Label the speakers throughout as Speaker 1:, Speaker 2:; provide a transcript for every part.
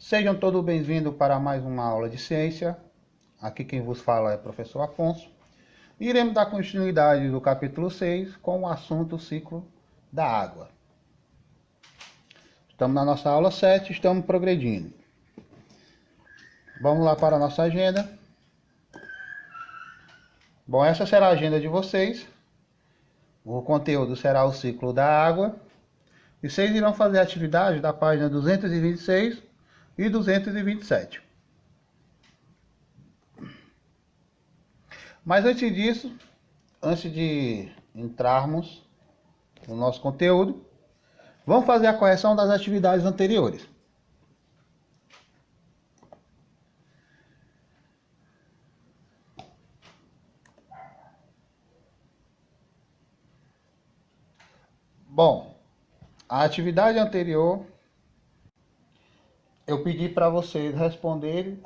Speaker 1: Sejam todos bem-vindos para mais uma aula de ciência. Aqui quem vos fala é o professor Afonso. Iremos dar continuidade do capítulo 6 com o assunto ciclo da água. Estamos na nossa aula 7, estamos progredindo. Vamos lá para a nossa agenda. Bom, essa será a agenda de vocês. O conteúdo será o ciclo da água. E vocês irão fazer a atividade da página 226 e 227. Mas antes disso, antes de entrarmos no nosso conteúdo, vamos fazer a correção das atividades anteriores. Bom, a atividade anterior, eu pedi para vocês responderem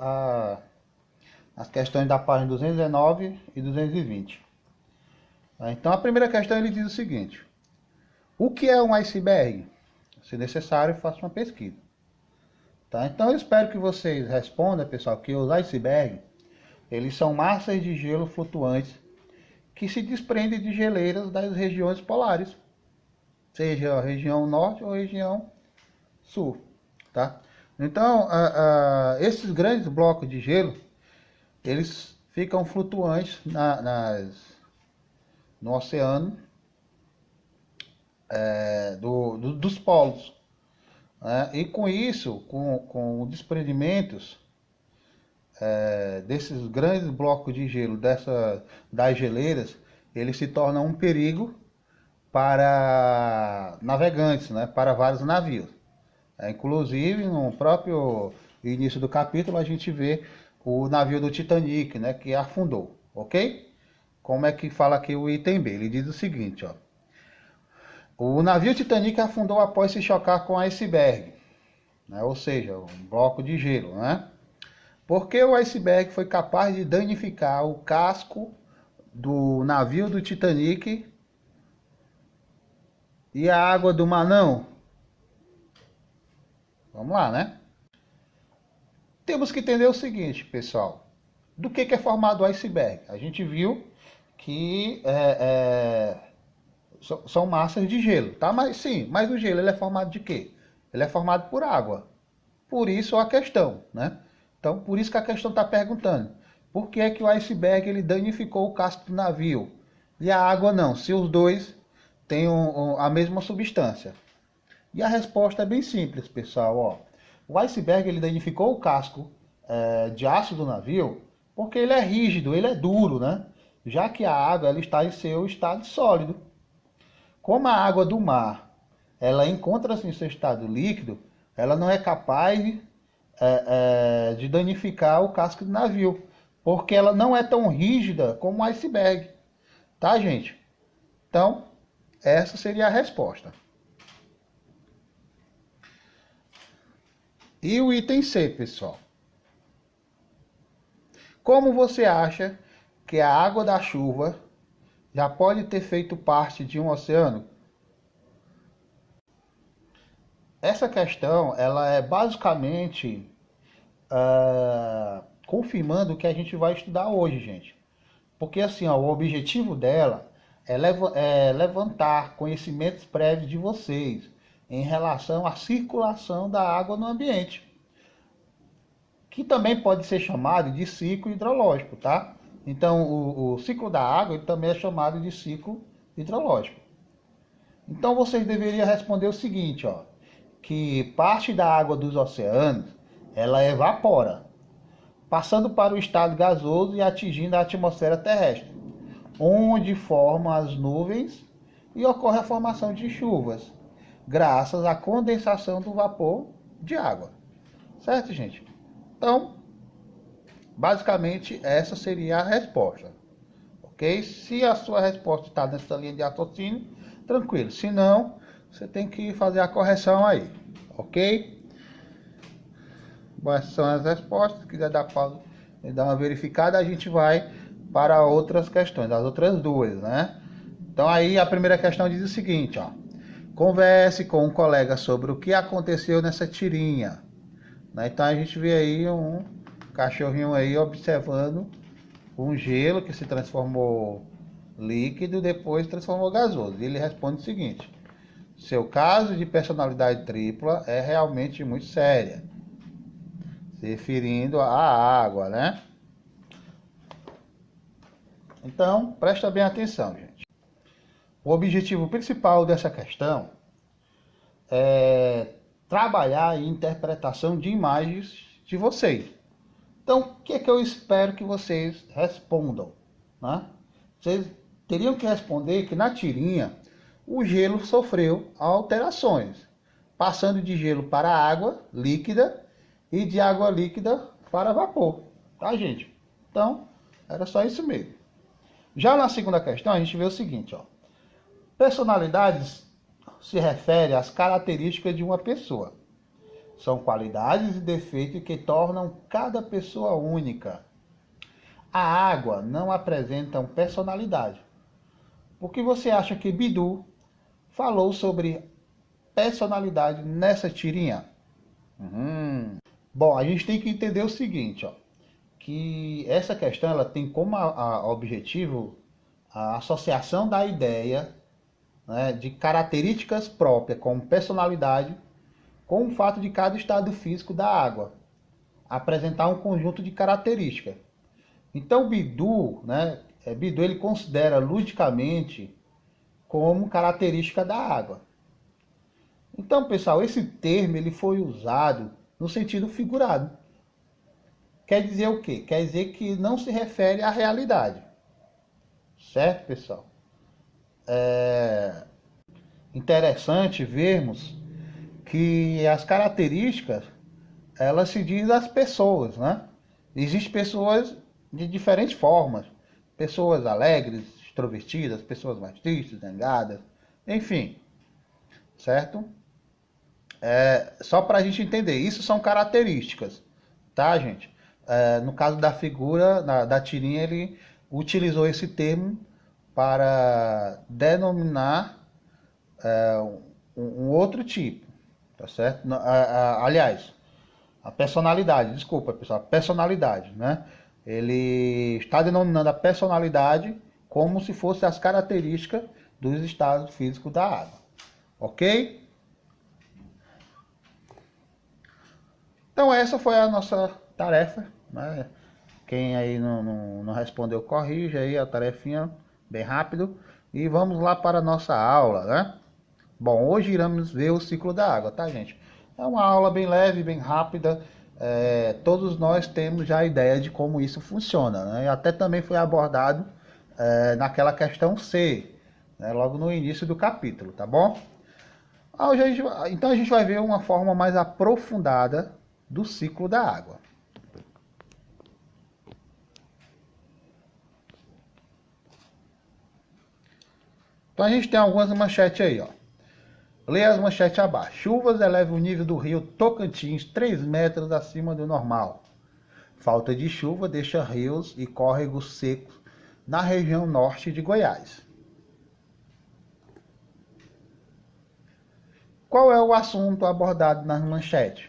Speaker 1: as questões da página 219 e 220. Então, a primeira questão ele diz o seguinte: o que é um iceberg? Se necessário, faça uma pesquisa. Tá? Então, eu espero que vocês respondam, pessoal, que os icebergs, eles são massas de gelo flutuantes que se desprendem de geleiras das regiões polares, seja a região norte ou a região sul. Tá? Então, esses grandes blocos de gelo, eles ficam flutuantes no oceano dos polos. Né? E com isso, com os desprendimentos desses grandes blocos de gelo, das geleiras, eles se tornam um perigo para navegantes, né? Para vários navios. Inclusive, no próprio início do capítulo, a gente vê o navio do Titanic, né, que afundou, ok? Como é que fala aqui o item B? Ele diz o seguinte, ó. O navio Titanic afundou após se chocar com iceberg, né, ou seja, um bloco de gelo, né? Porque o iceberg foi capaz de danificar o casco do navio do Titanic e a água do mar não? Vamos lá, né? Temos que entender o seguinte, pessoal. Do que é formado o iceberg? A gente viu que são massas de gelo, tá? Mas o gelo ele é formado de quê? Ele é formado por água. Por isso a questão, né? Então, por isso que a questão está perguntando. Por que é que o iceberg ele danificou o casco do navio? E a água não, se os dois têm a mesma substância? E a resposta é bem simples, pessoal. Ó. O iceberg ele danificou o casco de aço do navio porque ele é rígido, ele é duro, né? Já que a água ela está em seu estado sólido. Como a água do mar ela encontra-se em seu estado líquido, ela não é capaz de danificar o casco do navio, porque ela não é tão rígida como o iceberg. Tá, gente? Então, essa seria a resposta. E o item C, pessoal. Como você acha que a água da chuva já pode ter feito parte de um oceano? Essa questão, ela é basicamente confirmando o que a gente vai estudar hoje, gente. Porque assim, ó, o objetivo dela é levantar conhecimentos prévios de vocês em relação à circulação da água no ambiente, que também pode ser chamado de ciclo hidrológico, tá? Então, o ciclo da água ele também é chamado de ciclo hidrológico. Então, vocês deveriam responder o seguinte, ó, que parte da água dos oceanos, ela evapora, passando para o estado gasoso e atingindo a atmosfera terrestre, onde formam as nuvens e ocorre a formação de chuvas, graças à condensação do vapor de água. Certo, gente? Então, basicamente, essa seria a resposta. Ok? Se a sua resposta está nessa linha de raciocínio, tranquilo. Se não, você tem que fazer a correção aí. Ok? Bom, essas são as respostas. Se quiser dar pausa e dar uma verificada, a gente vai para outras questões, as outras duas, né? Então, aí a primeira questão diz o seguinte, ó. Converse com um colega sobre o que aconteceu nessa tirinha. né? Então a gente vê aí um cachorrinho aí observando um gelo que se transformou líquido, depois transformou gasoso. E ele responde o seguinte: seu caso de personalidade tripla é realmente muito séria, se referindo à água, né? Então, presta bem atenção, gente. O objetivo principal dessa questão é trabalhar a interpretação de imagens de vocês. Então, o que é que eu espero que vocês respondam, né? Vocês teriam que responder que na tirinha o gelo sofreu alterações, passando de gelo para água líquida e de água líquida para vapor, tá, gente? Então, era só isso mesmo. Já na segunda questão, a gente vê o seguinte, ó. Personalidades se refere às características de uma pessoa. São qualidades e defeitos que tornam cada pessoa única. A água não apresenta personalidade. Por que você acha que Bidu falou sobre personalidade nessa tirinha? Bom, a gente tem que entender o seguinte, ó, que essa questão ela tem como objetivo a associação da ideia, né, de características próprias como personalidade com o fato de cada estado físico da água apresentar um conjunto de características. Então Bidu, né, Bidu ele considera ludicamente como característica da água. Então, pessoal, esse termo ele foi usado no sentido figurado. Quer dizer o quê? Quer dizer que não se refere à realidade. Certo, pessoal? É interessante vermos que as características, elas se dizem das pessoas, né? Existem pessoas de diferentes formas. Pessoas alegres, extrovertidas, pessoas mais tristes, zangadas, enfim. Certo? Só para a gente entender, isso são características, tá, gente? No caso da figura, da tirinha, ele utilizou esse termo para denominar um outro tipo, tá certo? Aliás, a personalidade, desculpa, pessoal, a personalidade, né? Ele está denominando a personalidade como se fosse as características dos estados físicos da água, ok? Então essa foi a nossa tarefa, né? Quem aí não respondeu, corrija aí a tarefinha bem rápido. E vamos lá para a nossa aula, né? Bom, hoje iremos ver o ciclo da água, tá, gente? É uma aula bem leve, bem rápida. Todos nós temos já a ideia de como isso funciona, né? E até também foi abordado naquela questão C, né? Logo no início do capítulo, tá bom? Então a gente vai ver uma forma mais aprofundada do ciclo da água. Então a gente tem algumas manchetes aí, ó. Leia as manchetes abaixo. Chuvas elevam o nível do rio Tocantins 3 metros acima do normal. Falta de chuva deixa rios e córregos secos na região norte de Goiás. Qual é o assunto abordado nas manchetes?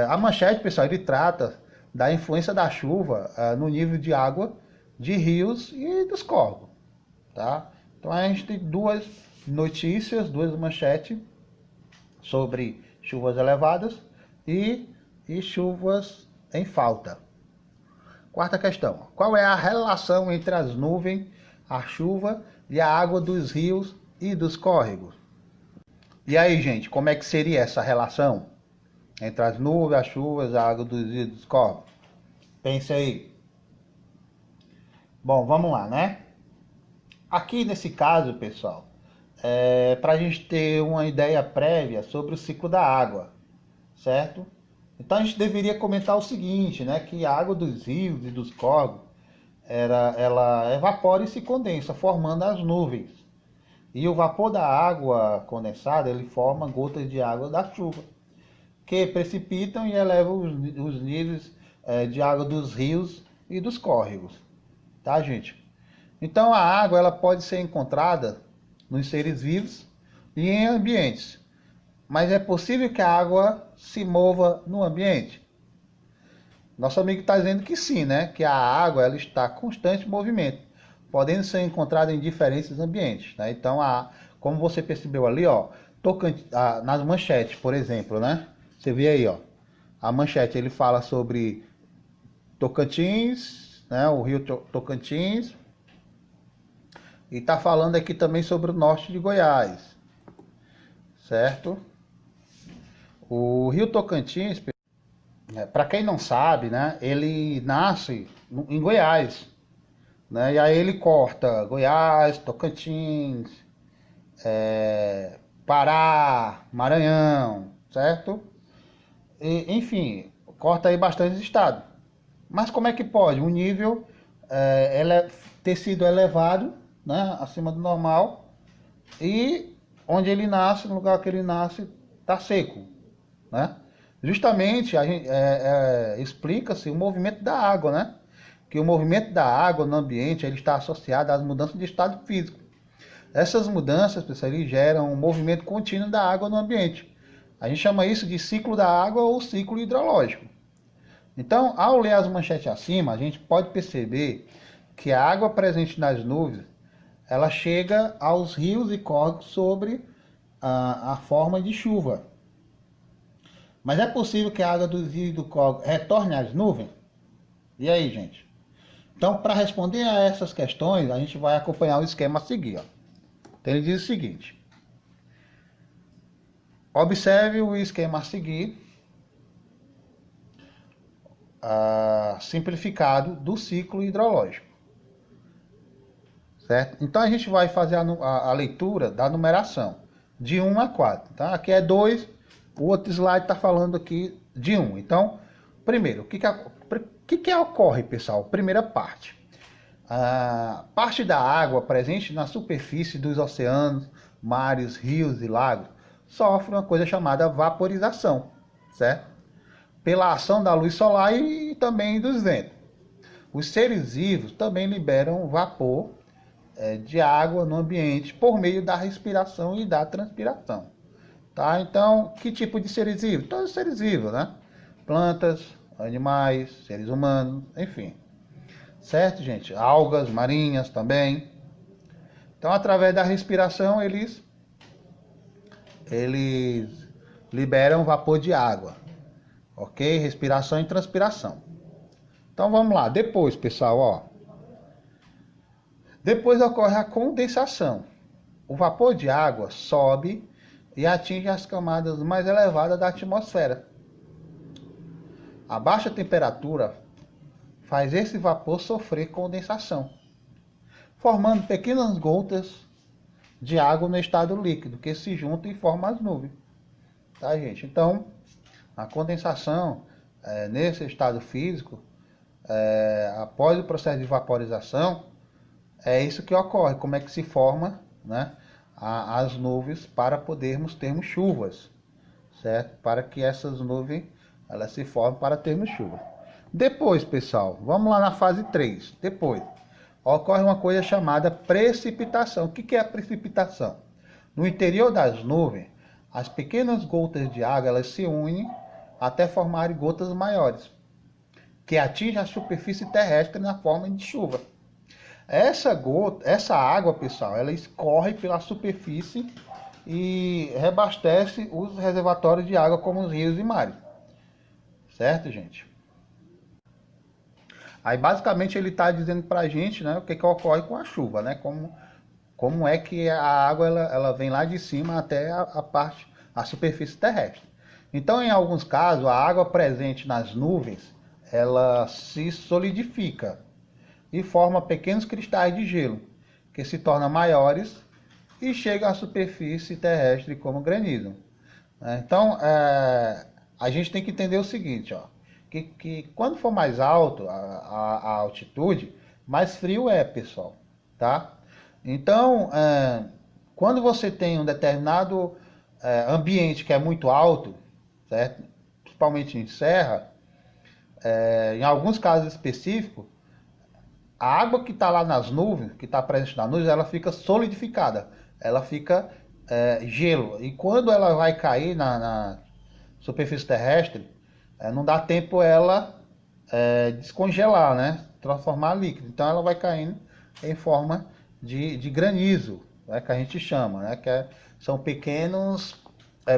Speaker 1: A manchete, pessoal, ele trata da influência da chuva no nível de água de rios e dos córregos, tá? Então a gente tem duas notícias, duas manchetes sobre chuvas elevadas e chuvas em falta. Quarta questão: qual é a relação entre as nuvens, a chuva e a água dos rios e dos córregos? E aí, gente, como é que seria essa relação entre as nuvens, as chuvas, a água dos rios e dos córregos? Pense aí. Bom, vamos lá, né? Aqui nesse caso, pessoal, para a gente ter uma ideia prévia sobre o ciclo da água, certo? Então a gente deveria comentar o seguinte, né? Que a água dos rios e dos córregos, ela evapora e se condensa, formando as nuvens. E o vapor da água condensada, ele forma gotas de água da chuva, que precipitam e elevam os níveis de água dos rios e dos córregos. Tá, gente? Então a água ela pode ser encontrada nos seres vivos e em ambientes. Mas é possível que a água se mova no ambiente? Nosso amigo está dizendo que sim, né? Que a água ela está em constante movimento, podendo ser encontrada em diferentes ambientes, né? Então, como você percebeu ali, ó, nas manchetes, por exemplo, né? Você vê aí, ó, a manchete ele fala sobre Tocantins, né? O rio Tocantins, e está falando aqui também sobre o norte de Goiás, certo? O rio Tocantins, para quem não sabe, né? Ele nasce em Goiás, né? E aí ele corta Goiás, Tocantins, Pará, Maranhão, certo? Enfim, corta aí bastante estado. Mas como é que pode? O nível ter sido elevado, né, acima do normal, e onde ele nasce, no lugar que ele nasce, está seco, né? Justamente explica-se o movimento da água, né? Que o movimento da água no ambiente ele está associado às mudanças de estado físico. Essas mudanças, pessoal, eles geram um movimento contínuo da água no ambiente. A gente chama isso de ciclo da água ou ciclo hidrológico. Então, ao ler as manchetes acima, a gente pode perceber que a água presente nas nuvens, ela chega aos rios e córregos sobre a forma de chuva. Mas é possível que a água dos rios e do córrego retorne às nuvens? E aí, gente? Então, para responder a essas questões, a gente vai acompanhar o esquema a seguir, ó. Então, ele diz o seguinte: observe o esquema a seguir, simplificado do ciclo hidrológico, certo? Então a gente vai fazer a leitura da numeração de 1 a 4, tá? Aqui é 2, o outro slide está falando aqui de 1. Então, primeiro, o que ocorre, pessoal? Primeira parte. A parte da água presente na superfície dos oceanos, mares, rios e lagos sofre uma coisa chamada vaporização, certo? Pela ação da luz solar e também dos ventos. Os seres vivos também liberam vapor de água no ambiente por meio da respiração e da transpiração. Tá? Então, que tipo de seres vivos? Todos os seres vivos, né? Plantas, animais, seres humanos, enfim. Certo, gente? Algas marinhas também. Então, através da respiração, eles liberam vapor de água. Ok? Respiração e transpiração. Então vamos lá. Depois, pessoal, ó. Depois ocorre a condensação. O vapor de água sobe e atinge as camadas mais elevadas da atmosfera. A baixa temperatura faz esse vapor sofrer condensação, formando pequenas gotas de água no estado líquido, que se juntam e formam as nuvens. Tá, gente? Então, a condensação, nesse estado físico, após o processo de vaporização, é isso que ocorre. Como é que se forma, né, as nuvens para podermos termos chuvas, certo? Para que essas nuvens elas se formem para termos chuva. Depois, pessoal, vamos lá na fase 3. Depois, ocorre uma coisa chamada precipitação. O que é a precipitação? No interior das nuvens, as pequenas gotas de água elas se unem até formarem gotas maiores, que atingem a superfície terrestre na forma de chuva. Essa água, pessoal, ela escorre pela superfície e reabastece os reservatórios de água como os rios e mares. Certo, gente? Aí, basicamente, ele está dizendo para a gente, né, o que ocorre com a chuva, né? Como é que a água ela vem lá de cima até a superfície terrestre. Então, em alguns casos, a água presente nas nuvens, ela se solidifica e forma pequenos cristais de gelo, que se tornam maiores e chegam à superfície terrestre como granizo. Então, a gente tem que entender o seguinte, ó, que quando for mais alto a altitude, mais frio é, pessoal, tá? Então, quando você tem um determinado ambiente que é muito alto, certo? Principalmente em serra, em alguns casos específicos, a água que está lá nas nuvens, que está presente nas nuvens, ela fica solidificada, ela fica gelo. E quando ela vai cair superfície terrestre, não dá tempo ela descongelar, né? Transformar líquido. Então ela vai caindo em forma de granizo, né? Que a gente chama, né? São pequenos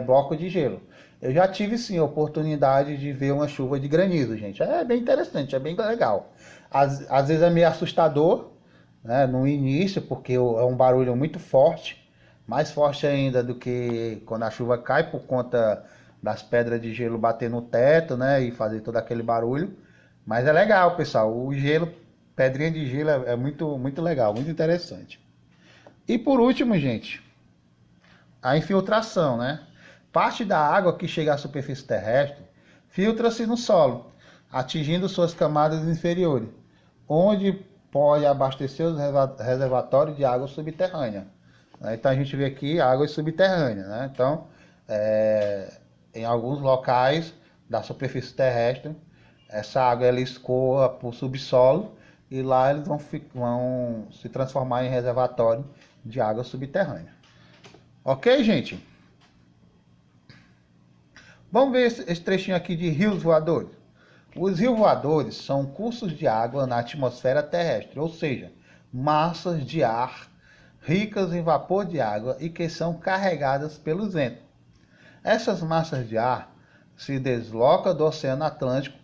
Speaker 1: blocos de gelo. Eu já tive sim a oportunidade de ver uma chuva de granizo, gente. É bem interessante, é bem legal. Às vezes é meio assustador, né, no início, porque é um barulho muito forte, mais forte ainda do que quando a chuva cai por conta das pedras de gelo bater no teto, né, e fazer todo aquele barulho. Mas é legal, pessoal. O gelo, pedrinha de gelo é muito, muito legal, muito interessante. E por último, gente, a infiltração, né? Parte da água que chega à superfície terrestre filtra-se no solo, atingindo suas camadas inferiores, onde pode abastecer os reservatórios de água subterrânea. Então a gente vê aqui águas subterrâneas, né? Então, em alguns locais da superfície terrestre, essa água ela escoa para o subsolo e lá eles vão se transformar em reservatório de água subterrânea. Ok, gente? Vamos ver esse trechinho aqui de rios voadores. Os rios voadores são cursos de água na atmosfera terrestre, ou seja, massas de ar ricas em vapor de água e que são carregadas pelos ventos. Essas massas de ar se deslocam do Oceano Atlântico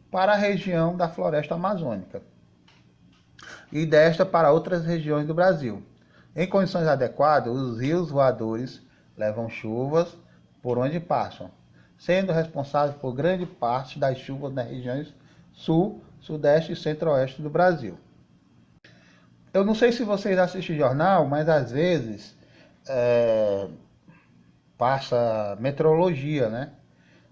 Speaker 1: para a região da floresta amazônica e desta para outras regiões do Brasil. Em condições adequadas, os rios voadores levam chuvas por onde passam, sendo responsáveis por grande parte das chuvas nas regiões sul, sudeste e centro-oeste do Brasil. Eu não sei se vocês assistem jornal, mas às vezes passa meteorologia, né?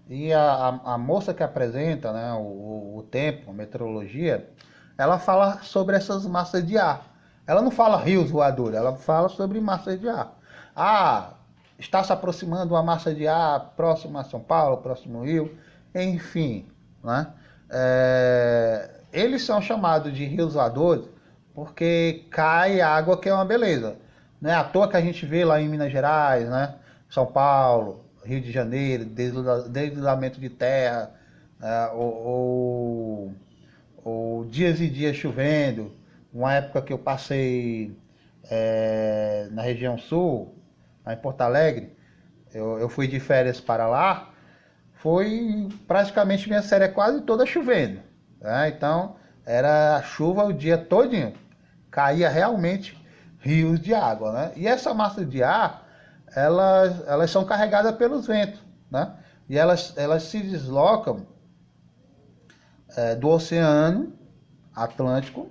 Speaker 1: E a moça que apresenta, né, o tempo, a meteorologia, ela fala sobre essas massas de ar. Ela não fala rios voadores, ela fala sobre massas de ar. Ah, está se aproximando uma massa de ar próxima a São Paulo, próximo ao Rio, enfim, né? Eles são chamados de rios voadores porque cai água, que é uma beleza. Não é à toa que a gente vê lá em Minas Gerais, né? São Paulo, Rio de Janeiro, deslizamento de terra, ou dias e dias chovendo. Uma época que eu passei na região sul, lá em Porto Alegre, eu fui de férias para lá, foi praticamente minha série quase toda chovendo, né? Então era chuva o dia todinho, caía realmente rios de água, né? E essa massa de ar, elas são carregadas pelos ventos, né? E elas se deslocam do Oceano Atlântico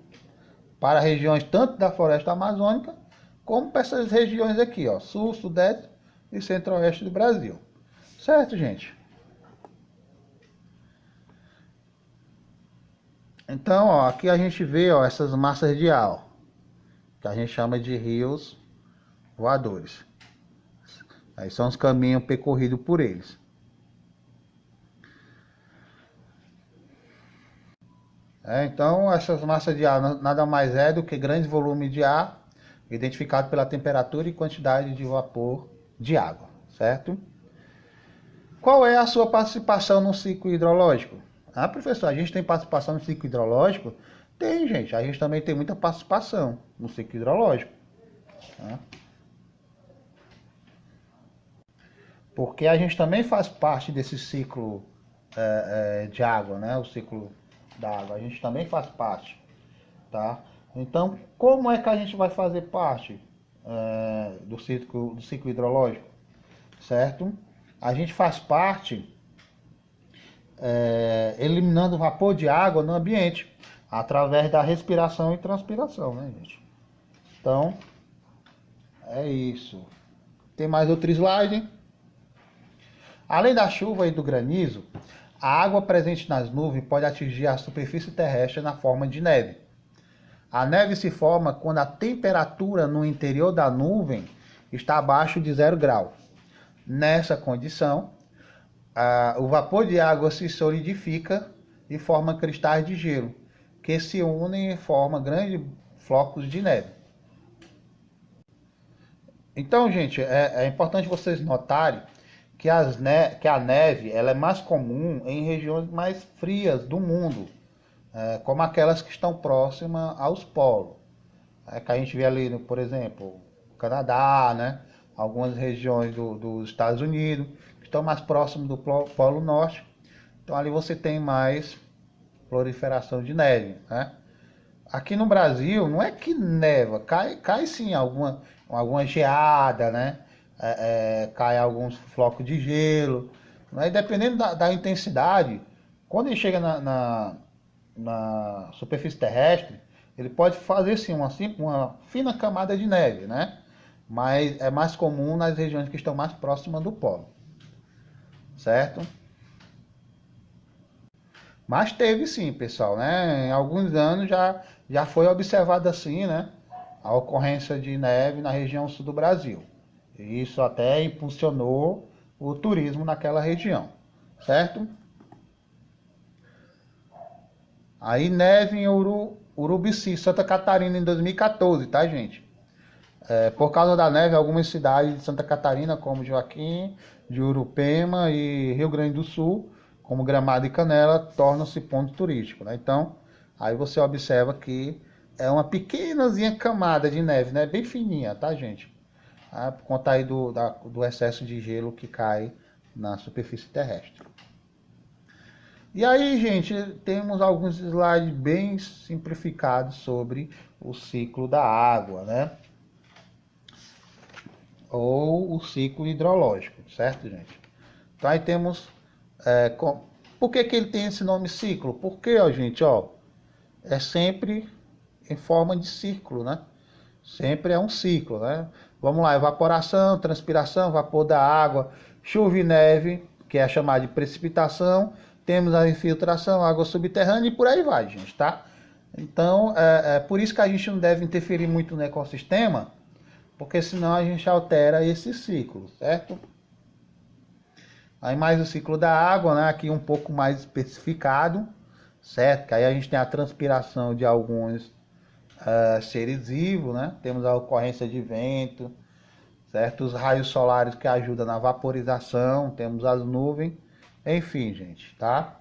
Speaker 1: para regiões tanto da floresta amazônica como para essas regiões aqui, ó, sul, sudeste e centro-oeste do Brasil. Certo, gente? Então, ó, aqui a gente vê, ó, essas massas de ar, ó, que a gente chama de rios voadores. Aí são os caminhos percorridos por eles. Então, essas massas de ar nada mais é do que grandes volumes de ar identificado pela temperatura e quantidade de vapor de água, certo? Qual é a sua participação no ciclo hidrológico? Ah, professor, a gente tem participação no ciclo hidrológico? Tem, gente. A gente também tem muita participação no ciclo hidrológico. Tá? Porque a gente também faz parte desse ciclo de água, né? O ciclo da água. A gente também faz parte, tá? Então, como é que a gente vai fazer parte do ciclo hidrológico, certo? A gente faz parte eliminando o vapor de água no ambiente, através da respiração e transpiração, né, gente? Então, é isso. Tem mais outro slide? Além da chuva e do granizo, a água presente nas nuvens pode atingir a superfície terrestre na forma de neve. A neve se forma quando a temperatura no interior da nuvem está abaixo de 0 grau. Nessa condição, o vapor de água se solidifica e forma cristais de gelo, que se unem e formam grandes flocos de neve. Então, gente, é importante vocês notarem que a neve ela é mais comum em regiões mais frias do mundo, como aquelas que estão próximas aos polos. Que a gente vê ali, por exemplo, o Canadá, né? Algumas regiões dos Estados Unidos, que estão mais próximos do Polo Norte. Então ali você tem mais proliferação de neve, né? Aqui no Brasil, não é que neva, cai sim alguma geada, né? Cai alguns flocos de gelo. Mas dependendo da intensidade, quando ele chega na superfície terrestre, ele pode fazer sim uma fina camada de neve, né? Mas é mais comum nas regiões que estão mais próximas do polo, certo? Mas teve sim, pessoal, né? Em alguns anos já foi observado assim, né? A ocorrência de neve na região sul do Brasil. E isso até impulsionou o turismo naquela região, certo? Aí neve em Urubici, Santa Catarina, em 2014, tá, gente? Por causa da neve, algumas cidades de Santa Catarina, como Joaquim, de Urupema e Rio Grande do Sul, como Gramado e Canela, tornam-se ponto turístico, né? Então, aí você observa que é uma pequenazinha camada de neve, né? Bem fininha, tá, gente? Por conta aí do excesso de gelo que cai na superfície terrestre. E aí, gente, temos alguns slides bem simplificados sobre o ciclo da água, né? Ou o ciclo hidrológico, certo, gente? Então aí temos... por que ele tem esse nome ciclo? Porque, ó, gente, ó, é sempre em forma de círculo, né? Sempre é um ciclo, né? Vamos lá, evaporação, transpiração, vapor da água, chuva e neve, que é chamada de precipitação, temos a infiltração, água subterrânea e por aí vai, gente, tá? Então, por isso que a gente não deve interferir muito no ecossistema, porque senão a gente altera esse ciclo, certo? Aí mais o ciclo da água, né? Aqui um pouco mais especificado, certo? Que aí a gente tem a transpiração de alguns seres vivos, né? Temos a ocorrência de vento, certo? Os raios solares que ajudam na vaporização, temos as nuvens, enfim, gente, tá?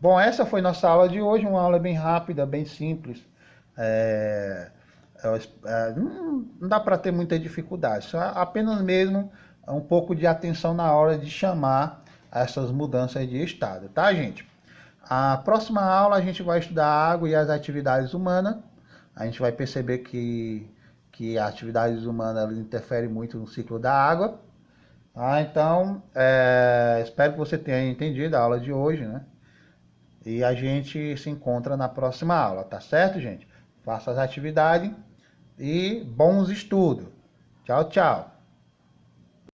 Speaker 1: Bom, essa foi nossa aula de hoje, uma aula bem rápida, bem simples. Não dá para ter muita dificuldade, só apenas mesmo um pouco de atenção na hora de chamar essas mudanças de estado, tá, gente? A próxima aula a gente vai estudar a água e as atividades humanas. A gente vai perceber que as atividades humanas interferem muito no ciclo da água. Então, espero que você tenha entendido a aula de hoje, né? E a gente se encontra na próxima aula, tá certo, gente? Faça as atividades e bons estudos. Tchau, tchau.